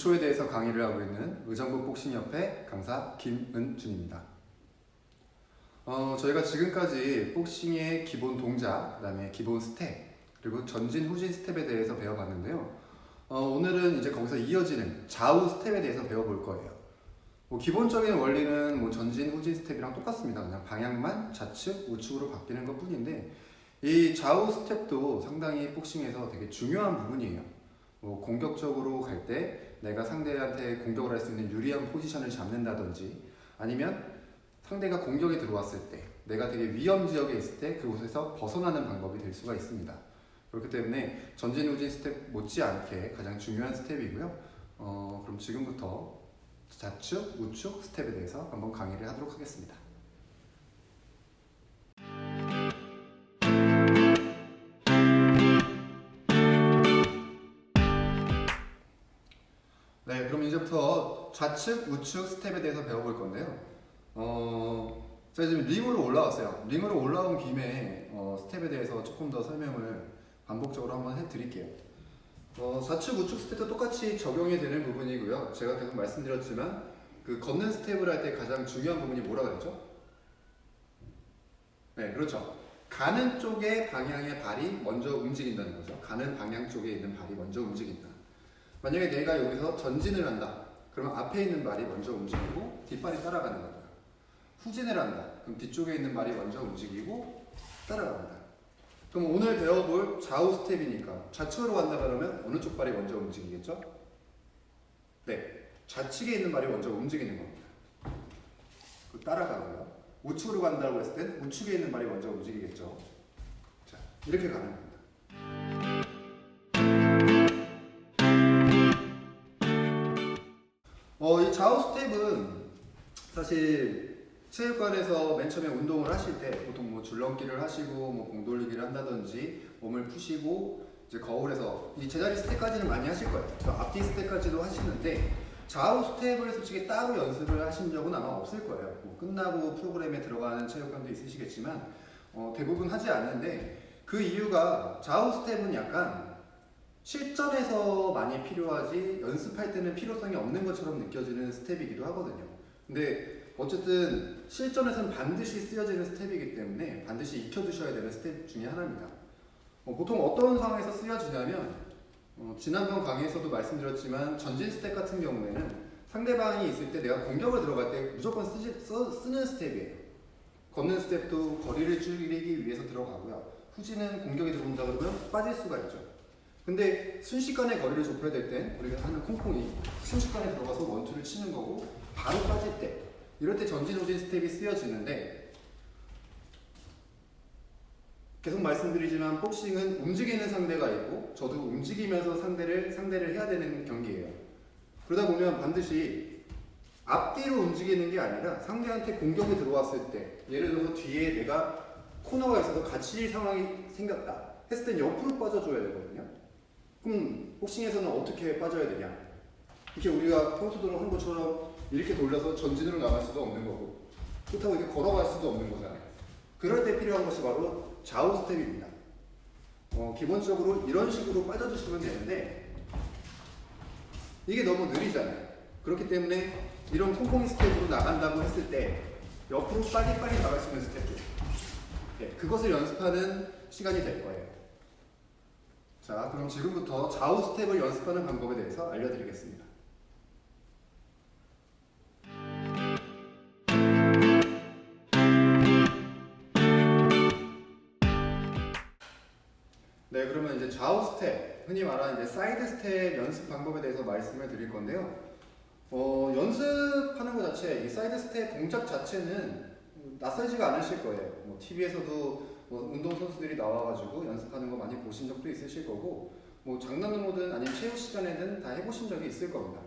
기초에 대해서 강의를 하고 있는 의정부 복싱협회 강사 김은준입니다. 저희가 지금까지 복싱의 기본 동작, 그 다음에 기본 스텝, 그리고 전진, 후진 스텝에 대해서 배워봤는데요. 오늘은 이제 거기서 이어지는 좌우 스텝에 대해서 배워볼 거예요. 기본적인 원리는 전진, 후진 스텝이랑 똑같습니다. 그냥 방향만 좌측, 우측으로 바뀌는 것 뿐인데, 이 좌우 스텝도 상당히 복싱에서 되게 중요한 부분이에요. 공격적으로 갈 때 내가 상대한테 공격을 할 수 있는 유리한 포지션을 잡는다든지, 아니면 상대가 공격이 들어왔을 때 내가 되게 위험 지역에 있을 때 그곳에서 벗어나는 방법이 될 수가 있습니다. 그렇기 때문에 전진, 후진 스텝 못지않게 가장 중요한 스텝이고요. 그럼 지금부터 좌측, 우측 스텝에 대해서 한번 강의를 하도록 하겠습니다. 네, 그럼 이제부터 좌측, 우측 스텝에 대해서 배워볼 건데요. 제가 지금 링으로 올라왔어요. 링으로 올라온 김에 스텝에 대해서 조금 더 설명을 반복적으로 한번 해드릴게요. 좌측, 우측 스텝도 똑같이 적용이 되는 부분이고요. 제가 계속 말씀드렸지만 그 걷는 스텝을 할 때 가장 중요한 부분이 뭐라 그랬죠? 네, 그렇죠. 가는 쪽의 방향의 발이 먼저 움직인다는 거죠. 가는 방향 쪽에 있는 발이 먼저 움직인다. 만약에 내가 여기서 전진을 한다. 그러면 앞에 있는 발이 먼저 움직이고 뒷발이 따라가는 겁니다. 후진을 한다. 그럼 뒤쪽에 있는 발이 먼저 움직이고 따라갑니다. 그럼 오늘 배워볼 좌우 스텝이니까 좌측으로 간다 그러면 어느 쪽 발이 먼저 움직이겠죠? 네, 좌측에 있는 발이 먼저 움직이는 겁니다. 따라가고요. 우측으로 간다고 했을 땐 우측에 있는 발이 먼저 움직이겠죠. 자, 이렇게 가는 겁니다. 이 좌우 스텝은 사실 체육관에서 맨 처음에 운동을 하실 때 보통 줄넘기를 하시고 공 돌리기를 한다든지 몸을 푸시고 이제 거울에서 이 제자리 스텝까지는 많이 하실 거예요. 앞뒤 스텝까지도 하시는데 좌우 스텝을 솔직히 따로 연습을 하신 적은 아마 없을 거예요. 끝나고 프로그램에 들어가는 체육관도 있으시겠지만 대부분 하지 않는데, 그 이유가 좌우 스텝은 약간 실전에서 많이 필요하지 연습할 때는 필요성이 없는 것처럼 느껴지는 스텝이기도 하거든요. 근데 어쨌든 실전에서는 반드시 쓰여지는 스텝이기 때문에 반드시 익혀두셔야 되는 스텝 중에 하나입니다. 보통 어떤 상황에서 쓰여지냐면 지난번 강의에서도 말씀드렸지만 전진 스텝 같은 경우에는 상대방이 있을 때 내가 공격을 들어갈 때 무조건 쓰는 스텝이에요. 걷는 스텝도 거리를 줄이기 위해서 들어가고요. 후진은 공격이 들어온다 그러면 빠질 수가 있죠. 근데 순식간에 거리를 좁혀야 될 땐 우리가 하는 콩콩이 순식간에 들어가서 원투를 치는 거고, 바로 빠질 때 이럴 때 전진, 후진 스텝이 쓰여지는데, 계속 말씀드리지만 복싱은 움직이는 상대가 있고 저도 움직이면서 상대를 해야 되는 경기예요. 그러다 보면 반드시 앞뒤로 움직이는 게 아니라 상대한테 공격이 들어왔을 때, 예를 들어서 뒤에 내가 코너가 있어서 갇힐 상황이 생겼다 했을 땐 옆으로 빠져줘야 되거든요. 그럼 복싱에서는 어떻게 빠져야 되냐? 이렇게 우리가 평소대로 한 것처럼 이렇게 돌려서 전진으로 나갈 수도 없는 거고, 그렇다고 이렇게 걸어갈 수도 없는 거잖아요. 그럴 때 필요한 것이 바로 좌우 스텝입니다. 기본적으로 이런 식으로 빠져주시면 되는데 이게 너무 느리잖아요. 그렇기 때문에 이런 콩콩이 스텝으로 나간다고 했을 때 옆으로 빨리빨리 나갈 수 있는 스텝들, 그것을 연습하는 시간이 될 거예요. 자, 그럼 지금부터 좌우 스텝을 연습하는 방법에 대해서 알려드리겠습니다. 네, 그러면 이제 좌우 스텝, 흔히 말하는 이제 사이드 스텝 연습 방법에 대해서 말씀을 드릴 건데요. 연습하는 것 자체, 이 사이드 스텝 동작 자체는 낯설지가 않으실 거예요. TV에서도 운동선수들이 나와가지고 연습하는 거 많이 보신 적도 있으실 거고, 장난으로든 아니면 체육 시간에든 다 해보신 적이 있을 겁니다.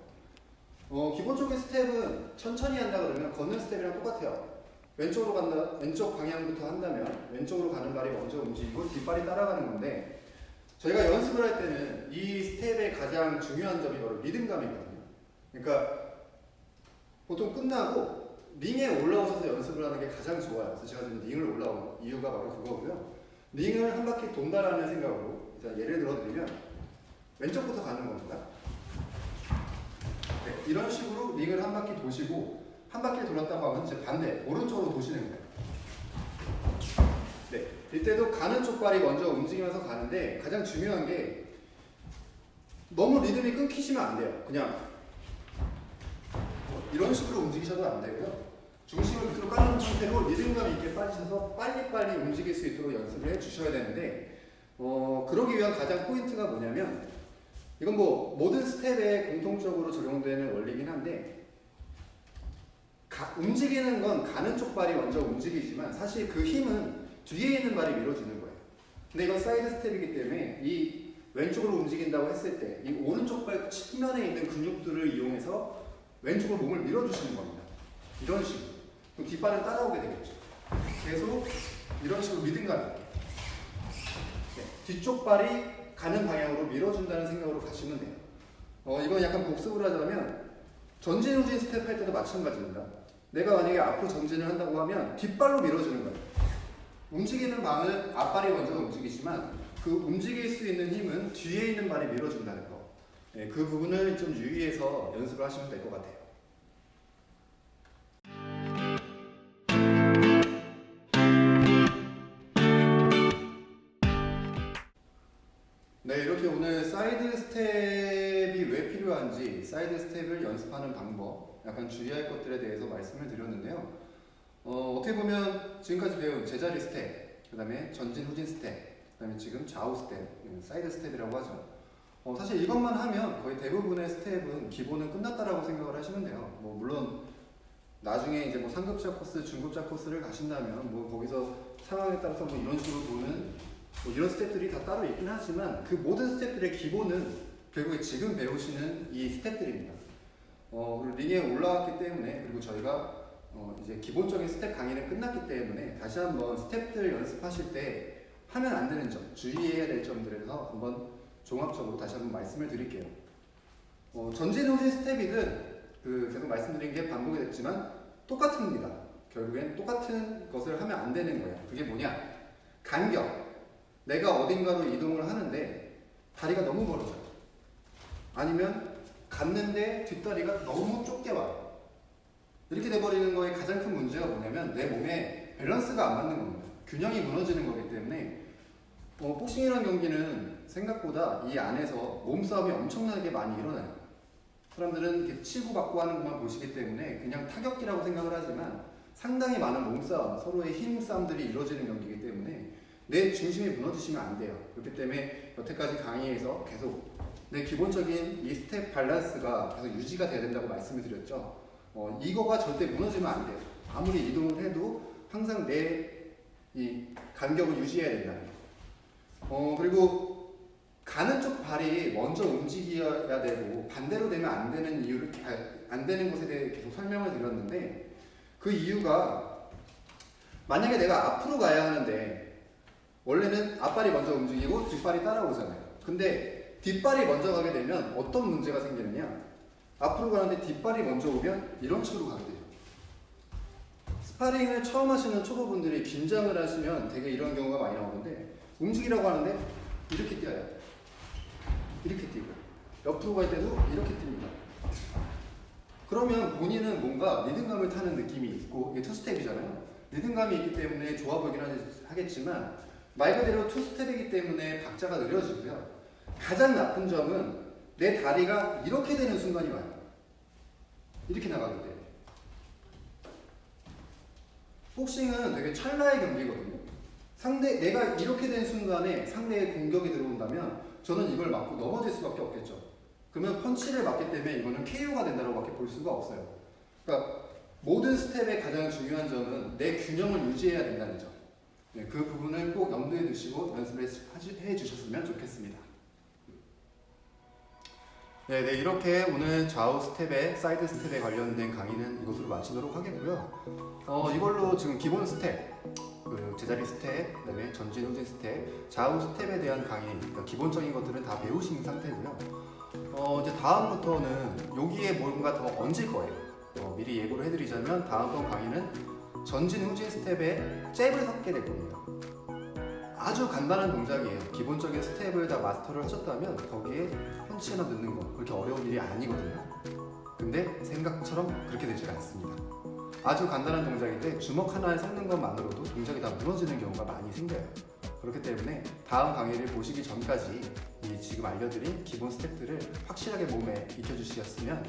기본적인 스텝은 천천히 한다 그러면 걷는 스텝이랑 똑같아요. 왼쪽으로 간다, 왼쪽 방향부터 한다면 왼쪽으로 가는 발이 먼저 움직이고 뒷발이 따라가는 건데, 저희가 연습을 할 때는 이 스텝의 가장 중요한 점이 바로 리듬감이거든요. 그러니까 보통 끝나고 링에 올라오셔서 연습을 하는 게 가장 좋아요. 그래서 제가 지금 링을 올라온 이유가 바로 그거고요. 링을 한 바퀴 돈다라는 생각으로, 예를 들어 드리면 왼쪽부터 가는 겁니다. 네, 이런 식으로 링을 한 바퀴 도시고 한 바퀴 돌았다고 하면 이제 반대 오른쪽으로 도시는 거예요. 네, 이때도 가는 쪽 발이 먼저 움직이면서 가는데 가장 중요한 게 너무 리듬이 끊기시면 안 돼요. 그냥 이런 식으로 움직이셔도 안 되고요. 중심을 밑으로 깔아놓은 상태로 리듬감 있게 빠지셔서 빨리빨리 움직일 수 있도록 연습을 해 주셔야 되는데 그러기 위한 가장 포인트가 뭐냐면 이건 뭐 모든 스텝에 공통적으로 적용되는 원리긴 한데 움직이는 건 가는 쪽 발이 먼저 움직이지만 사실 그 힘은 뒤에 있는 발이 밀어주는 거예요. 근데 이건 사이드 스텝이기 때문에 이 왼쪽으로 움직인다고 했을 때 이 오른쪽 발 측면에 있는 근육들을 이용해서 왼쪽으로 몸을 밀어주시는 겁니다. 이런 식으로. 그럼 뒷발은 따라오게 되겠죠. 계속 이런 식으로 리듬감 있게. 네, 뒤쪽 발이 가는 방향으로 밀어준다는 생각으로 가시면 돼요. 이건 약간 복습을 하자면 전진 후진 스텝 할 때도 마찬가지입니다. 내가 만약에 앞으로 전진을 한다고 하면 뒷발로 밀어주는 거예요. 움직이는 방은 앞발이 먼저 움직이지만 그 움직일 수 있는 힘은 뒤에 있는 발이 밀어준다는 거. 네, 그 부분을 좀 유의해서 연습을 하시면 될 것 같아요. 네, 이렇게 오늘 사이드 스텝이 왜 필요한지, 사이드 스텝을 연습하는 방법, 약간 주의할 것들에 대해서 말씀을 드렸는데요. 어떻게 보면 지금까지 배운 제자리 스텝, 그 다음에 전진 후진 스텝, 그 다음에 지금 좌우 스텝, 사이드 스텝이라고 하죠. 사실 이것만 하면 거의 대부분의 스텝은 기본은 끝났다라고 생각을 하시면 돼요. 물론 나중에 이제 상급자 코스, 중급자 코스를 가신다면 거기서 상황에 따라서 이런 식으로 보는 이런 스텝들이 다 따로 있긴 하지만 그 모든 스텝들의 기본은 결국에 지금 배우시는 이 스텝들입니다. 그리고 링에 올라왔기 때문에 그리고 저희가 이제 기본적인 스텝 강의는 끝났기 때문에 다시 한번 스텝들 연습하실 때 하면 안 되는 점, 주의해야 될 점들에 대해서 한번 종합적으로 다시 한번 말씀을 드릴게요. 전진 후진 스텝이든 계속 말씀드린 게 반복이 됐지만 똑같습니다. 결국엔 똑같은 것을 하면 안 되는 거예요. 그게 뭐냐? 간격. 내가 어딘가로 이동을 하는데 다리가 너무 멀어져요. 아니면 갔는데 뒷다리가 너무 좁게 와요. 이렇게 돼버리는 거에 가장 큰 문제가 뭐냐면 내 몸에 밸런스가 안 맞는 겁니다. 균형이 무너지는 거기 때문에 복싱이라는 경기는 생각보다 이 안에서 몸싸움이 엄청나게 많이 일어나요. 사람들은 이렇게 치고받고 하는 것만 보시기 때문에 그냥 타격기라고 생각을 하지만 상당히 많은 몸싸움, 서로의 힘싸움들이 이루어지는 경기이기 때문에 내 중심이 무너지시면 안 돼요. 그렇기 때문에 여태까지 강의에서 계속 내 기본적인 이 스텝 밸런스가 계속 유지가 돼야 된다고 말씀을 드렸죠. 이거가 절대 무너지면 안 돼요. 아무리 이동을 해도 항상 내 이 간격을 유지해야 된다는 거. 그리고 가는 쪽 발이 먼저 움직여야 되고 반대로 되면 안 되는 이유를 안 되는 것에 대해 계속 설명을 드렸는데 그 이유가 만약에 내가 앞으로 가야 하는데 원래는 앞발이 먼저 움직이고 뒷발이 따라오잖아요. 근데 뒷발이 먼저 가게 되면 어떤 문제가 생기느냐? 앞으로 가는데 뒷발이 먼저 오면 이런 식으로 가게 되죠. 스파링을 처음 하시는 초보분들이 긴장을 하시면 되게 이런 경우가 많이 나오는데 움직이라고 하는데 이렇게 뛰어요. 이렇게 뛰고 옆으로 갈 때도 이렇게 뜁니다. 그러면 본인은 뭔가 리듬감을 타는 느낌이 있고 이게 투스텝이잖아요. 리듬감이 있기 때문에 좋아 보이긴 하겠지만 말 그대로 투스텝이기 때문에 박자가 느려지고요. 가장 나쁜 점은 내 다리가 이렇게 되는 순간이 와요. 이렇게 나가기 때문에. 복싱은 되게 찰나의 경기거든요. 내가 이렇게 된 순간에 상대의 공격이 들어온다면 저는 이걸 맞고 넘어질 수밖에 없겠죠. 그러면 펀치를 맞기 때문에 이거는 KO가 된다고 밖에 볼 수가 없어요. 그러니까 모든 스텝의 가장 중요한 점은 내 균형을 유지해야 된다는 점. 네, 그 부분을 꼭 염두에 두시고 연습을 해 주셨으면 좋겠습니다. 네, 이렇게 오늘 좌우 스텝에 사이드 스텝에 관련된 강의는 이것으로 마치도록 하겠고요. 이걸로 지금 기본 스텝, 제자리 스텝, 그다음에 전진 후진 스텝, 좌우 스텝에 대한 강의, 그러니까 기본적인 것들은 다 배우신 상태고요. 이제 다음부터는 여기에 뭔가 더 얹을 거예요. 미리 예고를 해드리자면 다음번 강의는 전진 후진 스텝에 잽을 섞게 될 겁니다. 아주 간단한 동작이에요. 기본적인 스텝을 다 마스터를 하셨다면 거기에 펀치 하나 넣는 거 그렇게 어려운 일이 아니거든요. 근데 생각처럼 그렇게 되지 않습니다. 아주 간단한 동작인데 주먹 하나에 섞는 것만으로도 동작이 다 무너지는 경우가 많이 생겨요. 그렇기 때문에 다음 강의를 보시기 전까지 이 지금 알려드린 기본 스텝들을 확실하게 몸에 익혀주셨으면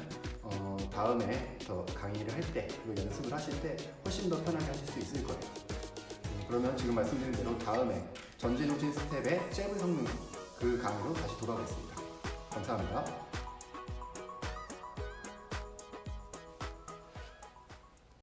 다음에 더 강의를 할 때 그리고 연습을 하실 때 훨씬 더 편하게 하실 수 있을 거예요. 그러면 지금 말씀드린 대로 다음에 전진 후진 스텝에 잽을 섞는 그 강의로 다시 돌아오겠습니다. 감사합니다.